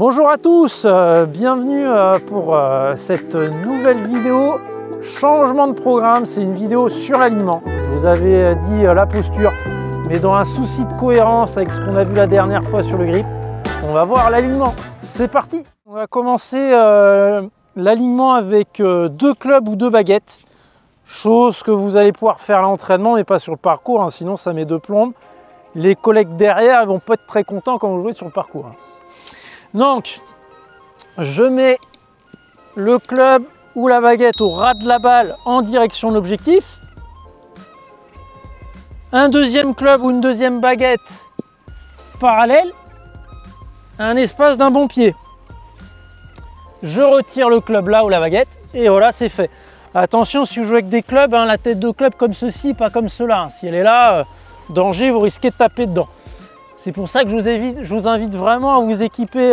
Bonjour à tous, bienvenue pour cette nouvelle vidéo. Changement de programme, c'est une vidéo sur l'aliment. Je vous avais dit la posture, mais dans un souci de cohérence avec ce qu'on a vu la dernière fois sur le grip, on va voir l'alignement. C'est parti. On va commencer l'alignement avec 2 clubs ou 2 baguettes. Chose que vous allez pouvoir faire à l'entraînement, mais pas sur le parcours, hein, sinon ça met 2 plombes. Les collègues derrière, ils vont pas être très contents quand vous jouez sur le parcours. Hein. Donc, je mets le club ou la baguette au ras de la balle en direction de l'objectif. Un deuxième club ou une deuxième baguette parallèle à un espace d'un bon pied. Je retire le club là ou la baguette et voilà, c'est fait. Attention, si vous jouez avec des clubs, hein, la tête de club comme ceci, pas comme cela. Hein. Si elle est là, danger, vous risquez de taper dedans. C'est pour ça que je vous invite vraiment à vous équiper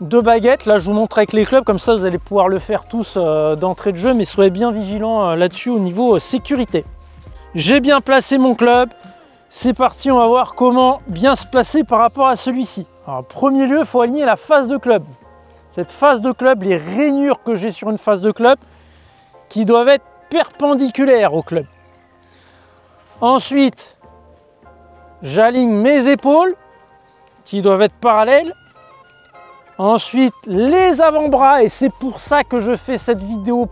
2 baguettes. Là, je vous montre avec les clubs, comme ça vous allez pouvoir le faire tous d'entrée de jeu, mais soyez bien vigilants là-dessus au niveau sécurité. J'ai bien placé mon club. C'est parti, on va voir comment bien se placer par rapport à celui-ci. En premier lieu, il faut aligner la face de club. Cette face de club, les rainures que j'ai sur une face de club, qui doivent être perpendiculaires au club. Ensuite, j'aligne mes épaules qui doivent être parallèles. Ensuite, les avant-bras, et c'est pour ça que je fais cette vidéo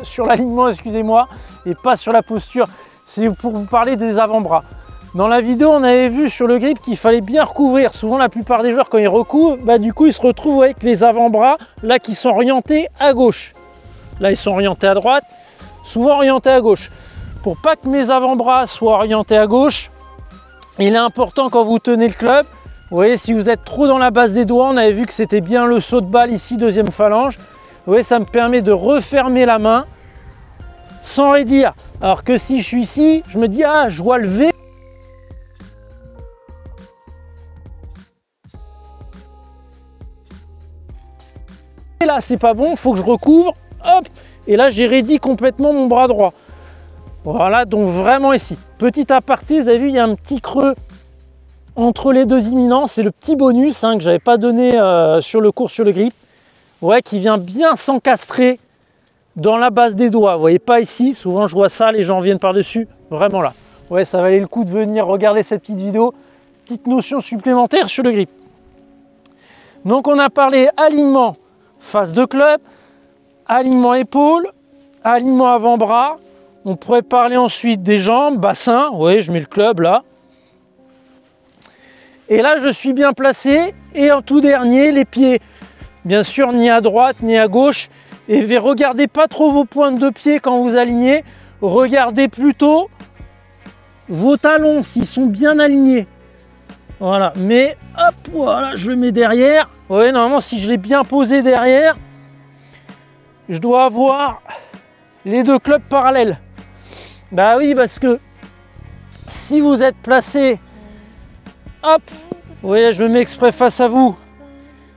sur l'alignement, excusez-moi, et pas sur la posture. C'est pour vous parler des avant-bras. Dans la vidéo, on avait vu sur le grip qu'il fallait bien recouvrir. Souvent, la plupart des joueurs, quand ils recouvrent, du coup, ils se retrouvent avec les avant-bras là qui sont orientés à gauche. Là, ils sont orientés à droite, souvent orientés à gauche. Pour pas que mes avant-bras soient orientés à gauche, il est important quand vous tenez le club, vous voyez, si vous êtes trop dans la base des doigts, on avait vu que c'était bien le saut de balle ici, deuxième phalange. Vous voyez, ça me permet de refermer la main sans raidir. Alors que si je suis ici, je me dis, ah, je dois lever. Et là, c'est pas bon, il faut que je recouvre, hop, et là, j'ai raidi complètement mon bras droit. Voilà, donc vraiment ici. Petit aparté, vous avez vu, il y a un petit creux entre les 2 imminents. C'est le petit bonus que je n'avais pas donné sur le cours sur le grip. Ouais, qui vient bien s'encastrer dans la base des doigts. Vous voyez pas ici, souvent je vois ça, les gens viennent par-dessus. Vraiment là. Ouais, ça valait le coup de venir regarder cette petite vidéo. Petite notion supplémentaire sur le grip. Donc on a parlé alignement face de club, alignement épaule, alignement avant-bras. On pourrait parler ensuite des jambes, bassin, oui, je mets le club là. Et là, je suis bien placé. Et en tout dernier, les pieds, bien sûr, ni à droite, ni à gauche. Et regardez pas trop vos pointes de pied quand vous alignez. Regardez plutôt vos talons, s'ils sont bien alignés. Voilà, mais hop, voilà, je le mets derrière. Oui, normalement, si je l'ai bien posé derrière, je dois avoir les 2 clubs parallèles. Bah oui, parce que si vous êtes placé, hop, vous voyez, je me mets exprès face à vous,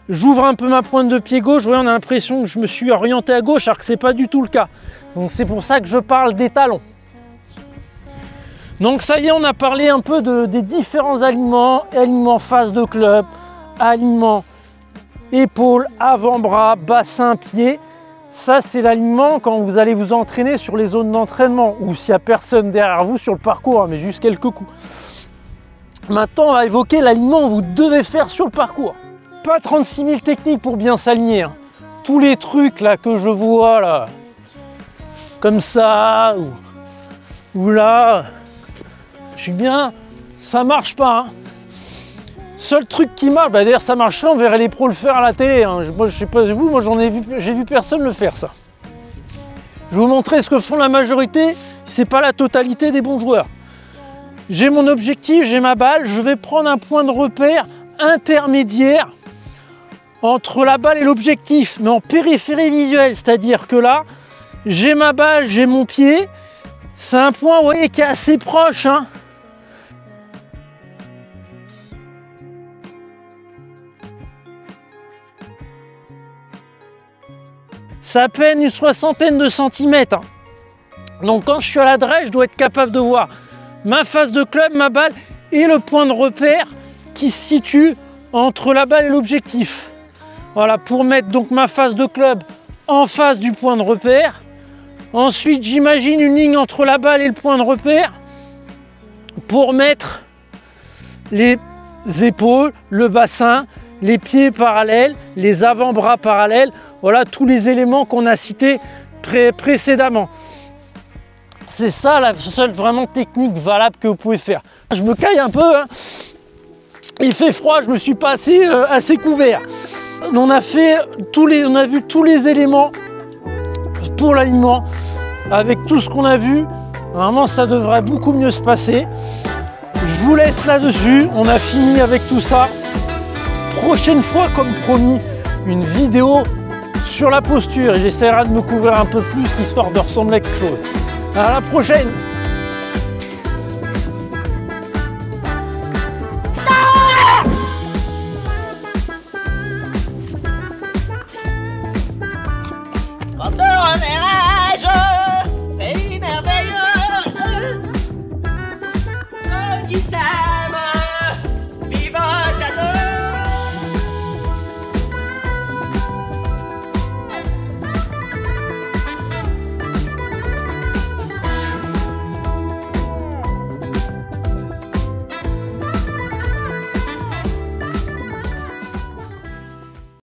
j'ouvre un peu ma pointe de pied gauche, vous voyez, on a l'impression que je me suis orienté à gauche, alors que c'est pas du tout le cas. Donc c'est pour ça que je parle des talons. Donc ça y est, on a parlé un peu des différents alignements, alignement face de club, alignement épaule, avant-bras, bassin, pied. Ça, c'est l'alignement quand vous allez vous entraîner sur les zones d'entraînement ou s'il n'y a personne derrière vous sur le parcours, mais juste quelques coups. Maintenant, on va évoquer l'alignement que vous devez faire sur le parcours. Pas 36 000 techniques pour bien s'aligner. Hein. Tous les trucs là que je vois là, comme ça, ou là, je suis bien, ça marche pas. Hein. Seul truc qui marche, d'ailleurs ça marcherait, on verrait les pros le faire à la télé. Hein. Moi je sais pas vous, moi j'ai vu personne le faire ça. Je vais vous montrer ce que font la majorité, c'est pas la totalité des bons joueurs. J'ai mon objectif, j'ai ma balle, je vais prendre un point de repère intermédiaire entre la balle et l'objectif, mais en périphérie visuelle, c'est-à-dire que là, j'ai ma balle, j'ai mon pied, c'est un point, vous voyez, qui est assez proche. Hein. Ça peine une 60aine de centimètres. Donc quand je suis à l'adresse, je dois être capable de voir ma face de club, ma balle et le point de repère qui se situe entre la balle et l'objectif. Voilà, pour mettre donc ma face de club en face du point de repère. Ensuite, j'imagine une ligne entre la balle et le point de repère pour mettre les épaules, le bassin, les pieds parallèles, les avant-bras parallèles. Voilà tous les éléments qu'on a cités précédemment. C'est ça la seule vraiment technique valable que vous pouvez faire. Je me caille un peu, hein. Il fait froid, je me suis pas assez couvert. On a vu tous les éléments pour l'alignement. Avec tout ce qu'on a vu, vraiment ça devrait beaucoup mieux se passer. Je vous laisse là-dessus, on a fini avec tout ça. Prochaine fois, comme promis, une vidéo sur la posture et j'essaierai de me couvrir un peu plus histoire de ressembler à quelque chose. À la prochaine!